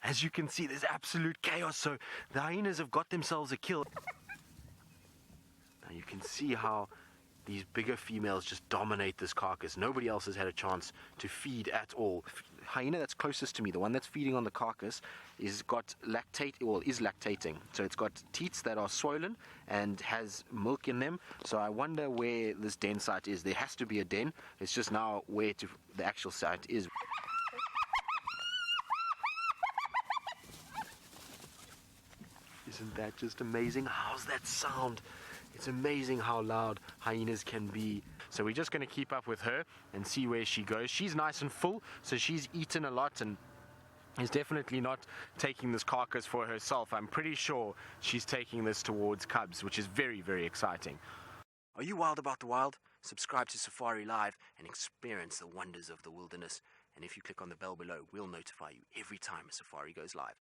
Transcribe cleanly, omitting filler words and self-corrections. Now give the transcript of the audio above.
As you can see, there's absolute chaos. So the hyenas have got themselves a kill. Now you can see how these bigger females just dominate this carcass. Nobody else has had a chance to feed at all. Hyena that's closest to me, the one that's feeding on the carcass, is lactating. So it's got teats that are swollen and has milk in them. So I wonder where this den site is. There has to be a den. It's just now where the actual site is. Isn't that just amazing? How's that sound? It's amazing how loud hyenas can be. So we're just going to keep up with her and see where she goes. She's nice and full, so she's eaten a lot and is definitely not taking this carcass for herself. I'm pretty sure she's taking this towards cubs, which is very, very exciting. Are you wild about the wild? Subscribe to Safari Live and experience the wonders of the wilderness. And if you click on the bell below, we'll notify you every time a safari goes live.